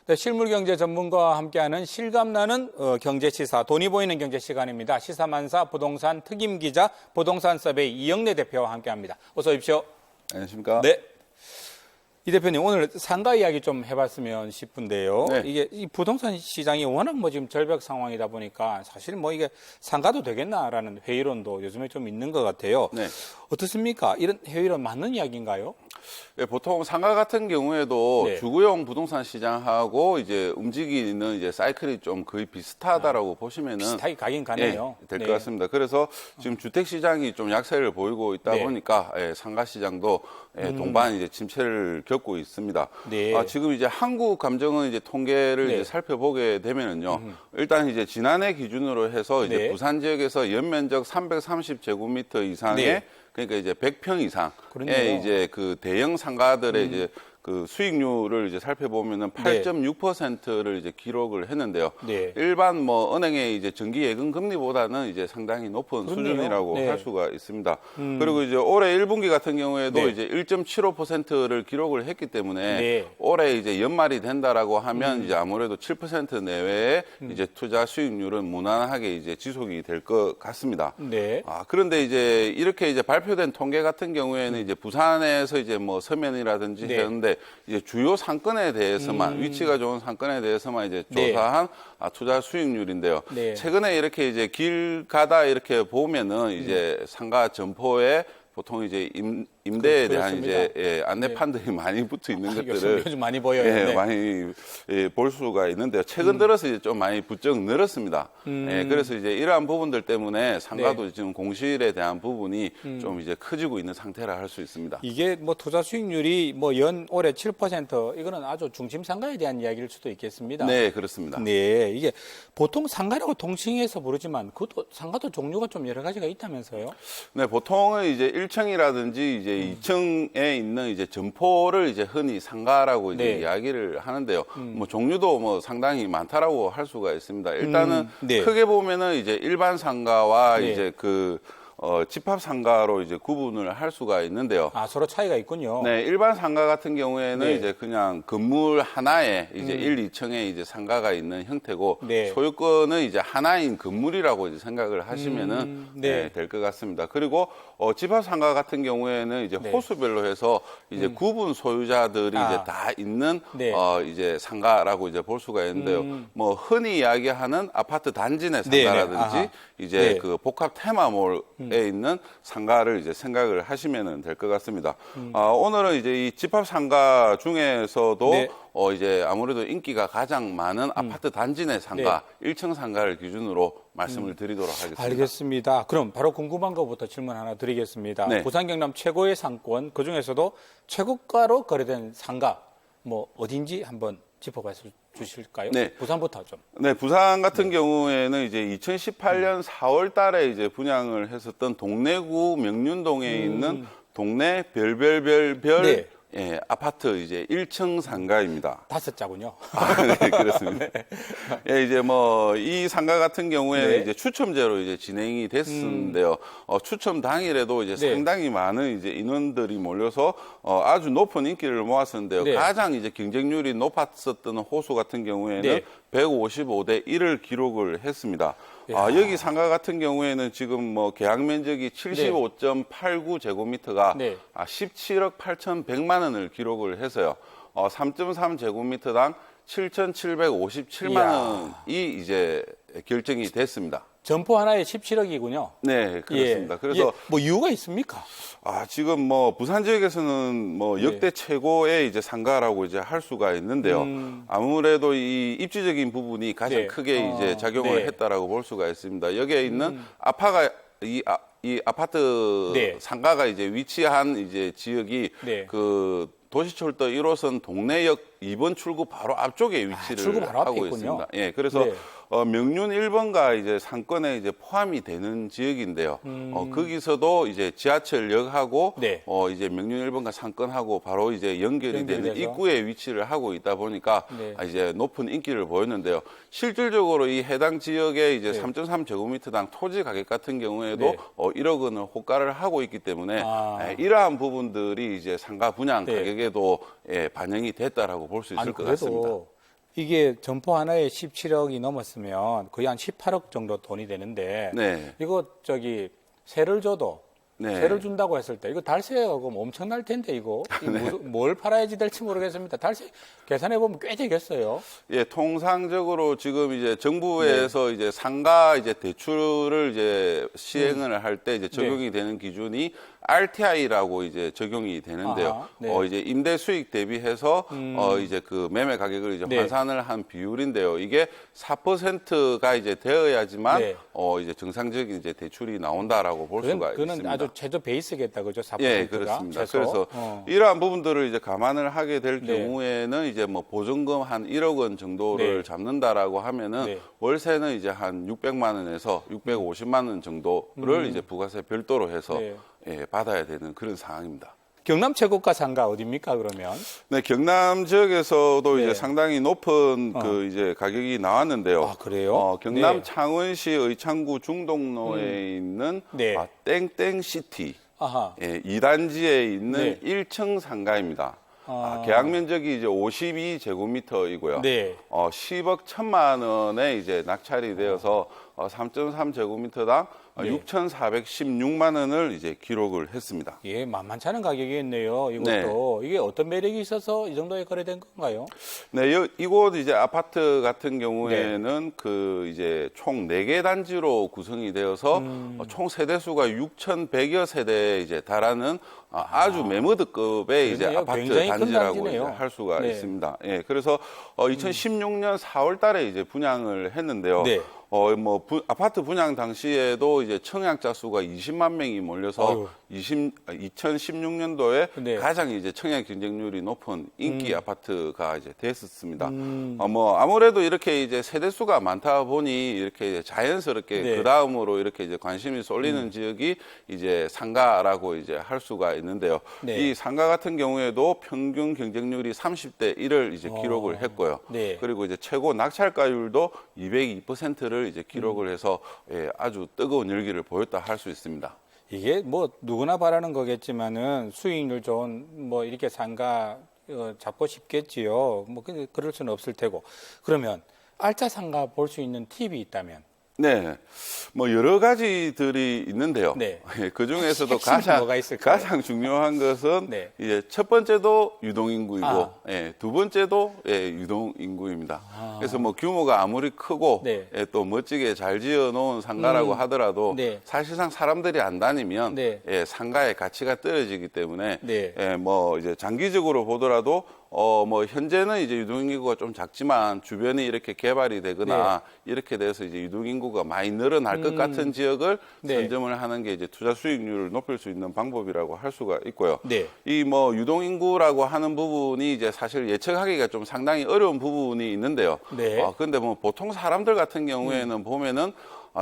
네, 실물경제 전문가와 함께하는 실감나는 경제시사, 돈이 보이는 경제 시간입니다. 시사만사 부동산 특임기자, 부동산 서베이 이영래 대표와 함께합니다. 어서 오십시오. 안녕하십니까? 네. 이 대표님, 오늘 상가 이야기 좀 해봤으면 싶은데요. 네. 이게 이 부동산 시장이 워낙 지금 절벽 상황이다 보니까 사실 이게 상가도 되겠나라는 회의론도 요즘에 좀 있는 것 같아요. 네. 어떻습니까? 이런 회의론 맞는 이야기인가요? 네, 보통 상가 같은 경우에도 네. 주거용 부동산 시장하고 이제 움직이는 이제 사이클이 좀 거의 비슷하다라고 보시면은 비슷하게 가긴 가네요. 될 것 네. 같습니다. 그래서 지금 주택 시장이 좀 약세를 보이고 있다 네. 보니까 상가 시장도 동반 이제 침체를 겪고 있습니다. 네. 지금 이제 한국 감정은 이제 통계를 네. 이제 살펴보게 되면은요, 일단 이제 지난해 기준으로 해서 이제 네. 부산 지역에서 연면적 330제곱미터 이상의 네. 그러니까 이제 100평 이상의 그렇네요. 이제 그 대형 상가들의 이제 그 수익률을 이제 살펴보면은 8.6%를 이제 기록을 했는데요. 네. 일반 뭐 은행의 이제 정기 예금 금리보다는 이제 상당히 높은 그렇네요. 수준이라고 네. 할 수가 있습니다. 그리고 이제 올해 1분기 같은 경우에도 네. 이제 1.75%를 기록을 했기 때문에 네. 올해 이제 연말이 된다라고 하면 이제 아무래도 7% 내외의 이제 투자 수익률은 무난하게 이제 지속이 될 것 같습니다. 네. 그런데 이제 이렇게 이제 발표된 통계 같은 경우에는 이제 부산에서 이제 뭐 서면이라든지 네. 했는데 이제 주요 상권에 대해서만 위치가 좋은 상권에 대해서만 이제 네. 조사한 투자 수익률인데요. 네. 최근에 이렇게 이제 길 가다 이렇게 보면은 이제 상가 점포에 보통 이제 임대에 대한 그렇습니다. 이제 안내판들이 많이 붙어 있는 것들을 요즘 많이 보여요. 예, 네. 많이 볼 수가 있는데요. 최근 들어서 이제 좀 많이 부쩍 늘었습니다. 그래서 이제 이러한 부분들 때문에 상가도 지금 공실에 대한 부분이 좀 이제 커지고 있는 상태라 할 수 있습니다. 이게 투자 수익률이 올해 7% 이거는 아주 중심 상가에 대한 이야기일 수도 있겠습니다. 네, 그렇습니다. 네, 이게 보통 상가라고 통칭해서 부르지만 그것도 상가도 종류가 좀 여러 가지가 있다면서요? 네, 보통은 이제 1층이라든지 이제 2층에 있는 이제 점포를 이제 흔히 상가라고 이제 네. 이야기를 하는데요. 뭐 종류도 뭐 상당히 많다라고 할 수가 있습니다. 일단은 네. 크게 보면은 이제 일반 상가와 네. 이제 집합 상가로 이제 구분을 할 수가 있는데요. 서로 차이가 있군요. 네, 일반 상가 같은 경우에는 네. 이제 그냥 건물 하나에 이제 1, 2층에 이제 상가가 있는 형태고 네. 소유권은 이제 하나인 건물이라고 이제 생각을 하시면은 네. 될 것 같습니다. 그리고 집합 상가 같은 경우에는 이제 네. 호수별로 해서 이제 구분 소유자들이 이제 다 있는 네. 이제 상가라고 이제 볼 수가 있는데요. 뭐 흔히 이야기하는 아파트 단지 내 네, 네. 상가라든지 아하. 이제 네. 그 복합 테마몰에 있는 상가를 이제 생각을 하시면 될 것 같습니다. 오늘은 이제 이 집합 상가 중에서도 네. 이제 아무래도 인기가 가장 많은 아파트 단지 내 상가, 1층 상가를 기준으로 말씀을 드리도록 하겠습니다. 알겠습니다. 그럼 바로 궁금한 것부터 질문 하나 드리겠습니다. 네. 부산 경남 최고의 상권, 그중에서도 최고가로 거래된 상가 어딘지 한번 짚어봐 주실까요? 네. 부산부터 좀. 네, 부산 같은 경우에는 이제 2018년 4월 달에 이제 분양을 했었던 동래구 명륜동에 있는 동래 별별별별 네. 아파트 이제 1층 상가입니다. 5자군요. 네, 그렇습니다. 예, 이제 이 상가 같은 경우에는 네. 이제 추첨제로 이제 진행이 됐었는데요. 추첨 당일에도 이제 네. 상당히 많은 이제 인원들이 몰려서 아주 높은 인기를 모았었는데요. 네. 가장 이제 경쟁률이 높았었던 호수 같은 경우에는 네. 155대 1을 기록을 했습니다. 여기 상가 같은 경우에는 지금 계약 면적이 75.89제곱미터가 네. 17억 8,100만 원을 기록을 해서요. 3.3제곱미터당 7,757만 원이 이제 결정이 됐습니다. 점포 하나에 17억이군요. 네, 그렇습니다. 예. 그래서 이유가 있습니까? 지금 부산 지역에서는 역대 최고의 이제 상가라고 이제 할 수가 있는데요. 아무래도 이 입지적인 부분이 가장 네. 크게 이제 작용을 네. 했다라고 볼 수가 있습니다. 여기에 있는 이 아파트 네. 상가가 이제 위치한 이제 지역이 네. 그 도시철도 1호선 동래역 2번 출구 바로 앞쪽에 위치를 출구 바로 앞에 하고 있군요. 있습니다. 예, 그래서 네. 명륜 1번가 이제 상권에 이제 포함이 되는 지역인데요. 거기서도 이제 지하철역하고 네. 이제 명륜 1번가 상권하고 바로 이제 연결이 되는 연결돼서. 입구에 위치를 하고 있다 보니까 네. 이제 높은 인기를 보였는데요. 실질적으로 이 해당 지역의 이제 네. 3.3제곱미터당 토지 가격 같은 경우에도 네. 1억 원을 호가를 하고 있기 때문에 이러한 부분들이 이제 상가 분양 네. 가격에도 반영이 됐다라고 볼 수 있을 아니 것 같습니다. 그래도 이게 점포 하나에 17억이 넘었으면 거의 한 18억 정도 돈이 되는데 네. 이거 세를 줘도 네. 세를 준다고 했을 때 이거 달세가 엄청날 텐데 이거 뭘 팔아야지 될지 모르겠습니다. 달세 계산해 보면 꽤 되겠어요. 예, 통상적으로 지금 이제 정부에서 이제 상가 이제 대출을 이제 시행을 할 때 이제 적용이 되는 기준이 RTI라고 이제 적용이 되는데요. 아하, 네. 이제 임대 수익 대비해서 이제 그 매매 가격을 이제 네. 환산을 한 비율인데요. 이게 4%가 이제 되어야지만 네. 이제 정상적인 이제 대출이 나온다라고 볼 수가 그거는 있습니다. 아주 최저 베이스겠다, 그죠? 4%가. 예, 그렇습니다. 최소. 그래서 이러한 부분들을 이제 감안을 하게 될 네. 경우에는 이제 뭐 보증금 한 1억 원 정도를 네. 잡는다라고 하면은 네. 월세는 이제 한 600만 원에서 650만 원 정도를 이제 부가세 별도로 해서 네. 받아야 되는 그런 상황입니다. 경남 최고가 상가 어디입니까, 그러면? 네, 경남 지역에서도 네. 이제 상당히 높은 그 이제 가격이 나왔는데요. 아, 그래요? 경남 네. 창원시 의창구 중동로에 있는 네. 땡땡시티. 아하. 2단지에 있는 네. 1층 상가입니다. 계약 면적이 이제 52제곱미터이고요. 네. 10억 1천만 원에 이제 낙찰이 되어서 3.3제곱미터당 네. 6,416만 원을 이제 기록을 했습니다. 예, 만만치 않은 가격이겠네요. 이것도. 이게 어떤 매력이 있어서 이 정도에 거래된 건가요? 네, 이곳 이제 아파트 같은 경우에는 그 이제 총 4개 단지로 구성이 되어서 총 세대수가 6,100여 세대에 이제 달하는 아주 매무드급의 이제 그러네요. 아파트 굉장히 큰 단지라고 이제 단지네요. 할 수가 네. 있습니다. 예, 그래서 2016년 4월 달에 이제 분양을 했는데요. 네. 아파트 분양 당시에도 이제 청약자 수가 20만 명이 몰려서 아유. 2016년도에 네. 가장 이제 청약 경쟁률이 높은 인기 아파트가 이제 됐었습니다. 아무래도 이렇게 이제 세대수가 많다 보니 이렇게 이제 자연스럽게 네. 그 다음으로 이렇게 이제 관심이 쏠리는 지역이 이제 상가라고 이제 할 수가 있는데요. 네. 이 상가 같은 경우에도 평균 경쟁률이 30대 1을 이제 기록을 했고요. 네. 그리고 이제 최고 낙찰가율도 202%를 이제 기록을 해서 아주 뜨거운 열기를 보였다 할 수 있습니다. 이게 뭐 누구나 바라는 거겠지만은 수익률 좋은 뭐 이렇게 상가 잡고 싶겠지요. 뭐 그럴 수는 없을 테고. 그러면 알짜 상가 볼 수 있는 팁이 있다면? 네, 뭐 여러 가지들이 있는데요. 네. 그 중에서도 핵심이 뭐가 있을까요? 가장 중요한 것은 네. 이제 첫 번째도 유동인구이고, 아. 두 번째도 유동인구입니다. 그래서 뭐 규모가 아무리 크고 네. 또 멋지게 잘 지어놓은 상가라고 하더라도 네. 사실상 사람들이 안 다니면 네. 상가의 가치가 떨어지기 때문에 네. 뭐 이제 장기적으로 보더라도 뭐 현재는 이제 유동인구가 좀 작지만 주변이 이렇게 개발이 되거나 이렇게 돼서 이제 유동인구가 많이 늘어날 것 같은 지역을 네. 선점을 하는 게 이제 투자 수익률을 높일 수 있는 방법이라고 할 수가 있고요. 네. 이 뭐 유동인구라고 하는 부분이 이제 사실 예측하기가 좀 상당히 어려운 부분이 있는데요. 네. 근데 뭐 보통 사람들 같은 경우에는 보면은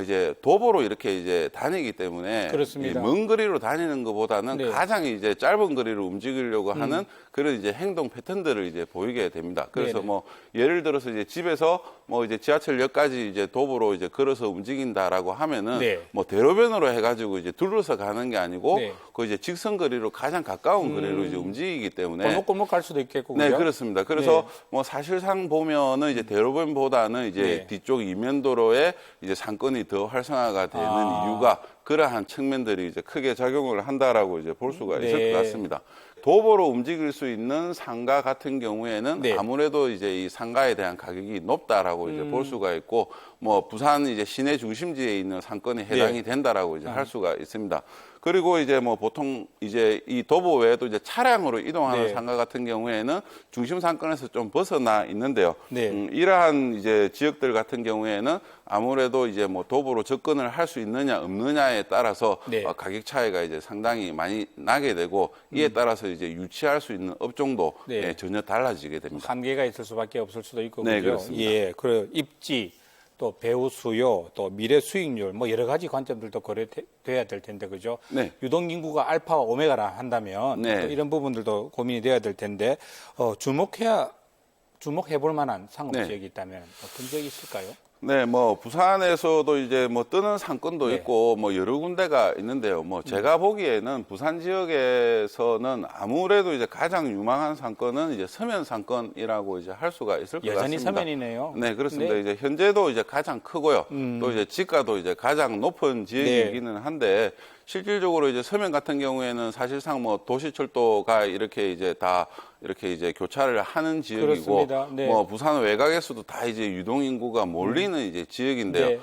이제 도보로 이렇게 이제 다니기 때문에 그렇습니다. 이 먼 거리로 다니는 것보다는 네. 가장 이제 짧은 거리를 움직이려고 하는 그런 이제 행동 패턴들을 이제 보이게 됩니다. 그래서 네네. 뭐 예를 들어서 이제 집에서 뭐 이제 지하철역까지 이제 도보로 이제 걸어서 움직인다라고 하면은 네. 뭐 대로변으로 해가지고 이제 둘러서 가는 게 아니고 네. 그 이제 직선 거리로 가장 가까운 거리로 이제 움직이기 때문에 골목골목 갈 수도 있겠고. 네, 그죠? 그렇습니다. 그래서 뭐 사실상 보면은 이제 대로변보다는 이제 네. 뒤쪽 이면도로에 이제 상권이 더 활성화가 되는 이유가 그러한 측면들이 이제 크게 작용을 한다라고 이제 볼 수가 있을 네. 것 같습니다. 도보로 움직일 수 있는 상가 같은 경우에는 네. 아무래도 이제 이 상가에 대한 가격이 높다라고 이제 볼 수가 있고 뭐 부산 이제 시내 중심지에 있는 상권에 해당이 된다라고 이제 할 수가 있습니다. 그리고 이제 뭐 보통 이제 이 도보 외에도 이제 차량으로 이동하는 네. 상가 같은 경우에는 중심 상권에서 좀 벗어나 있는데요. 네. 이러한 이제 지역들 같은 경우에는 아무래도 이제 뭐 도보로 접근을 할 수 있느냐 없느냐에 따라서 네. 가격 차이가 이제 상당히 많이 나게 되고 이에 따라서 이제 유치할 수 있는 업종도 네. 전혀 달라지게 됩니다. 한계가 있을 수밖에 없을 수도 있고. 네, 그죠? 그렇습니다. 예, 그리고 입지 또 배후 수요, 또 미래 수익률, 뭐 여러 가지 관점들도 고려돼야 될 텐데, 그죠? 네. 유동 인구가 알파와 오메가라 한다면 네. 또 이런 부분들도 고민이 돼야 될 텐데, 주목해볼 만한 상업 네. 지역이 있다면 어떤 지역이 있을까요? 네, 뭐 부산에서도 이제 뭐 뜨는 상권도 네. 있고 뭐 여러 군데가 있는데요. 뭐 제가 보기에는 부산 지역에서는 아무래도 이제 가장 유망한 상권은 이제 서면 상권이라고 이제 할 수가 있을 것 여전히 같습니다. 서면이네요. 네, 그렇습니다. 네. 이제 현재도 이제 가장 크고요. 또 이제 지가도 이제 가장 높은 지역이기는 한데 실질적으로 이제 서면 같은 경우에는 사실상 뭐 도시철도가 이렇게 이제 다 이렇게 이제 교차를 하는 지역이고 그렇습니다. 네. 뭐 부산 외곽에서도 다 이제 유동 인구가 몰리는 이제 지역인데요. 네.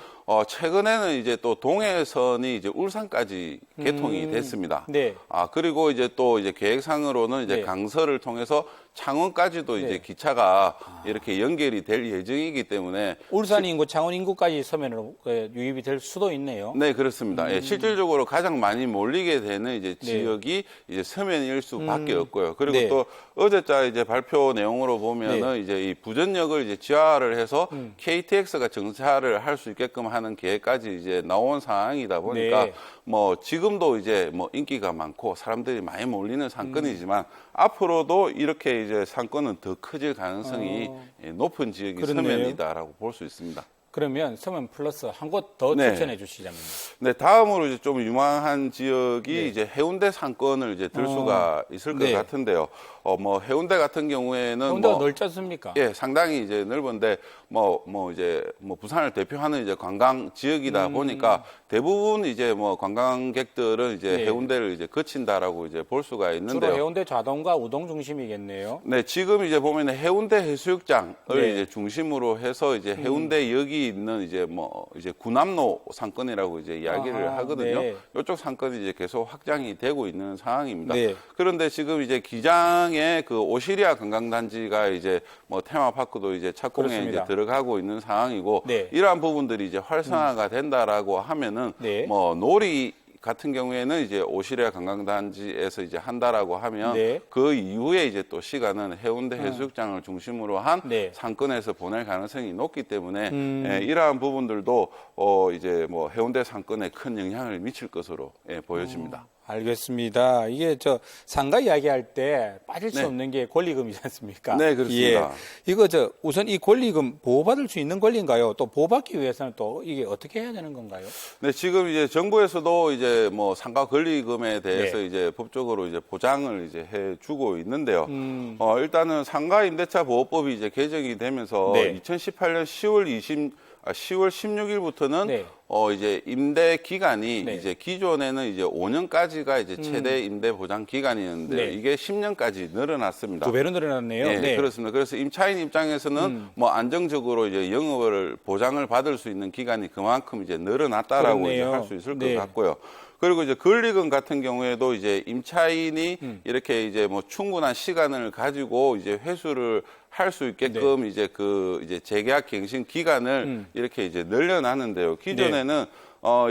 최근에는 이제 또 동해선이 이제 울산까지 개통이 됐습니다. 네. 그리고 이제 또 이제 계획상으로는 이제 네. 강서를 통해서 창원까지도 이제 기차가 이렇게 연결이 될 예정이기 때문에 울산 인구, 창원 인구까지 서면으로 유입이 될 수도 있네요. 네, 그렇습니다. 예, 실질적으로 가장 많이 몰리게 되는 이제 네. 지역이 이제 서면일 수밖에 없고요. 그리고 네. 또 어제자 이제 발표 내용으로 보면은 이제 이 부전역을 이제 지하를 해서 KTX가 정차를 할 수 있게끔 하는 계획까지 이제 나온 상황이다 보니까 네. 뭐 지금도 이제 뭐 인기가 많고 사람들이 많이 몰리는 상권이지만 앞으로도 이렇게 이제 상권은 더 커질 가능성이 높은 지역이 그렇네요. 서면이다라고 볼 수 있습니다. 그러면 서면 플러스 한 곳 더 네. 추천해 주시자면요. 네, 다음으로 이제 좀 유망한 지역이 이제 해운대 상권을 이제 들 수가 있을 것 네. 같은데요. 뭐 해운대 같은 경우에는 해운대가 뭐 넓지 않습니까? 예, 상당히 이제 넓은데 이제 부산을 대표하는 이제 관광 지역이다 보니까 대부분 이제 뭐 관광객들은 이제 네. 해운대를 이제 거친다라고 이제 볼 수가 주로 있는데요. 해운대 좌동과 우동 중심이겠네요. 네, 지금 이제 보면 해운대 해수욕장을 네. 이제 중심으로 해서 이제 해운대역이 있는 이제 이제 구남로 상권이라고 이제 이야기를 아하, 하거든요. 네. 이쪽 상권이 이제 계속 확장이 되고 있는 상황입니다. 네. 그런데 지금 이제 기장에 그 오시리아 관광단지가 이제 뭐 테마파크도 이제 착공에 그렇습니다. 이제 들어가고 있는 상황이고 네. 이러한 부분들이 이제 활성화가 된다라고 하면은 네. 뭐 놀이 같은 경우에는 이제 오시리아 관광단지에서 이제 한다라고 하면 네. 그 이후에 이제 또 시간은 해운대 해수욕장을 중심으로 한 네. 상권에서 보낼 가능성이 높기 때문에 이러한 부분들도 이제 뭐 해운대 상권에 큰 영향을 미칠 것으로 보여집니다. 알겠습니다. 이게 상가 이야기할 때 빠질 수 네. 없는 게 권리금이지 않습니까? 네, 그렇습니다. 예. 이거 우선 이 권리금 보호받을 수 있는 권리인가요? 또 보호받기 위해서는 또 이게 어떻게 해야 되는 건가요? 네, 지금 이제 정부에서도 이제 뭐 상가 권리금에 대해서 네. 이제 법적으로 이제 보장을 이제 해주고 있는데요. 일단은 상가 임대차 보호법이 이제 개정이 되면서 네. 2018년 10월 16일부터는 네. 이제 임대 기간이 네. 이제 기존에는 이제 5년까지가 이제 최대 임대 보장 기간이었는데 네. 이게 10년까지 늘어났습니다. 2배로 늘어났네요. 예, 네. 그렇습니다. 그래서 임차인 입장에서는 뭐 안정적으로 이제 영업을 보장을 받을 수 있는 기간이 그만큼 이제 늘어났다라고 이제 그렇네요. 할 수 있을 네. 것 같고요. 그리고 이제 권리금 같은 경우에도 이제 임차인이 이렇게 이제 뭐 충분한 시간을 가지고 이제 회수를 할 수 있게끔 네. 이제 이제 재계약 갱신 기간을 이렇게 이제 늘려놨는데요. 기존에는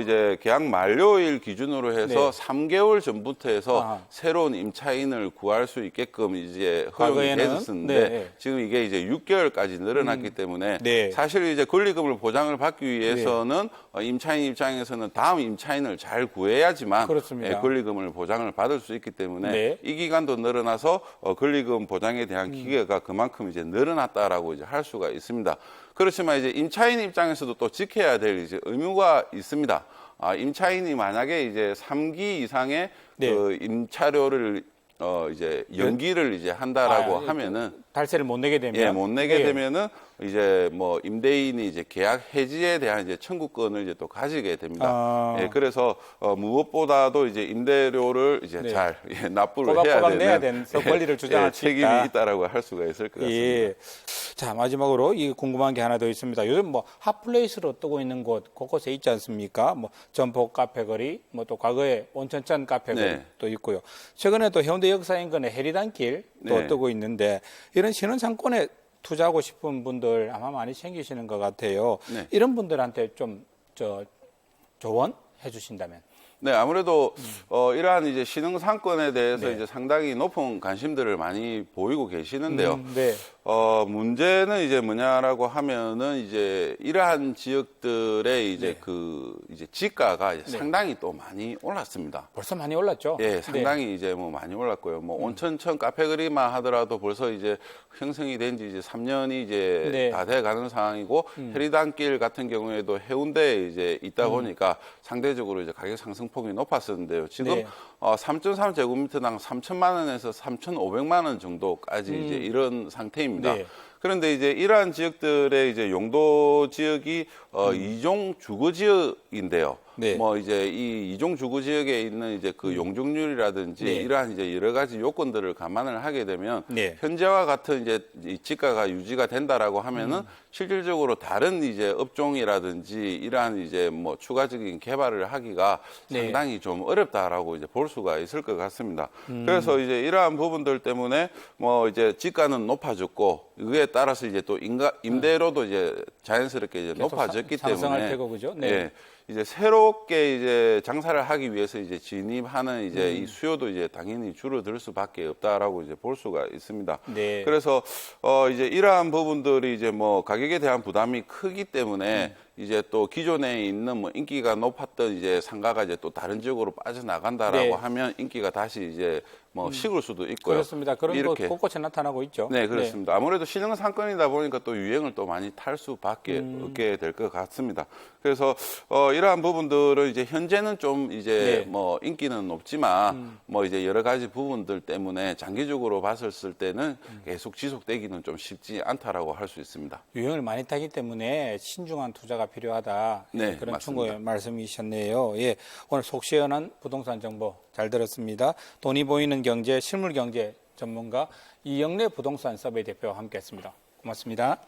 이제 계약 만료일 기준으로 해서 네. 3개월 전부터 해서 아하. 새로운 임차인을 구할 수 있게끔 이제 허용이 과거에는 됐었는데 네. 지금 이게 이제 6개월까지 늘어났기 때문에 네. 사실 이제 권리금을 보장을 받기 위해서는 임차인 입장에서는 다음 임차인을 잘 구해야지만 그렇습니다. 권리금을 보장을 받을 수 있기 때문에 네. 이 기간도 늘어나서 권리금 보장에 대한 기계가 그만큼 이제 늘어났다라고 이제 할 수가 있습니다. 그렇지만 이제 임차인 입장에서도 또 지켜야 될 이제 의무가 있습니다. 임차인이 만약에 이제 3기 이상의 네. 그 임차료를 이제 연기를 이제 한다라고 하면은 달세를 못 내게 되면 못 내게 네. 되면은 이제 뭐 임대인이 이제 계약 해지에 대한 이제 청구권을 이제 또 가지게 됩니다. 그래서 무엇보다도 이제 임대료를 이제 네. 잘 납부를 해야 꼬박꼬박 되는 내야 되는 권리를 주장할 수 책임이 있다. 있다라고 할 수가 있을 것 같습니다. 예. 자, 마지막으로 이 궁금한 게 하나 더 있습니다. 요즘 뭐 핫플레이스로 뜨고 있는 곳 곳곳에 있지 않습니까? 뭐 점포 카페거리, 뭐 또 과거에 온천천 카페거리 네. 또 있고요. 최근에 또 해운대 역사 인근에 해리단길 또 네. 뜨고 있는데 이런 신혼 상권에 투자하고 싶은 분들 아마 많이 생기시는 것 같아요. 네. 이런 분들한테 좀 조언해 주신다면. 네, 아무래도 이러한 이제 신흥 상권에 대해서 네. 이제 상당히 높은 관심들을 많이 보이고 계시는데요. 네. 문제는 이제 뭐냐라고 하면은 이제 이러한 지역들의 이제 네. 이제 지가가 이제 네. 상당히 또 많이 올랐습니다. 벌써 많이 올랐죠? 예, 상당히 이제 뭐 많이 올랐고요. 뭐 온천천 카페거리만 하더라도 벌써 이제 형성이 된 지 이제 3년이 이제 네. 다 돼 가는 상황이고 해리단길 같은 경우에도 해운대에 이제 있다 보니까 상대적으로 이제 가격 상승폭이 높았었는데요. 지금 네. 3.3제곱미터당 3천만 원에서 3,500만 원 정도까지 이제 이런 상태입니다. 네. 그런데 이제 이러한 지역들의 이제 용도 지역이 이종 주거 지역인데요. 네. 뭐 이제 이 이종 주거 지역에 있는 이제 그 용적률이라든지 네. 이러한 이제 여러 가지 요건들을 감안을 하게 되면 네. 현재와 같은 이제 이 지가가 유지가 된다라고 하면은 실질적으로 다른 이제 업종이라든지 이러한 이제 뭐 추가적인 개발을 하기가 네. 상당히 좀 어렵다라고 이제 볼 수가 있을 것 같습니다. 그래서 이제 이러한 부분들 때문에 뭐 이제 지가는 높아졌고 그에 따라서 이제 또 임대료도 이제 자연스럽게 이제 계속 높아졌기 상승할 때문에 테고, 그죠? 네. 예, 이제 새롭게 이제 장사를 하기 위해서 이제 진입하는 이제 이 수요도 이제 당연히 줄어들 수밖에 없다라고 이제 볼 수가 있습니다. 네. 그래서 이제 이러한 부분들이 이제 뭐 가격에 대한 부담이 크기 때문에 이제 또 기존에 있는 뭐 인기가 높았던 이제 상가가 이제 또 다른 지역으로 빠져나간다라고 네. 하면 인기가 다시 이제 뭐 식을 수도 있고요. 그렇습니다. 그런 거 이렇게. 곳곳에 나타나고 있죠. 네, 그렇습니다. 아무래도 신흥 상권이다 보니까 또 유행을 또 많이 탈 수밖에 없게 될 것 같습니다. 그래서 이러한 부분들은 이제 현재는 좀 이제 네. 뭐 인기는 높지만 뭐 이제 여러 가지 부분들 때문에 장기적으로 봤을 때는 계속 지속되기는 좀 쉽지 않다라고 할 수 있습니다. 유행을 많이 타기 때문에 신중한 투자가 필요하다. 네, 그런 맞습니다. 충고의 말씀이셨네요. 예, 오늘 속 시원한 부동산 정보 잘 들었습니다. 돈이 보이는 경제, 실물 경제 전문가 이영래 부동산 서베이 대표와 함께했습니다. 고맙습니다.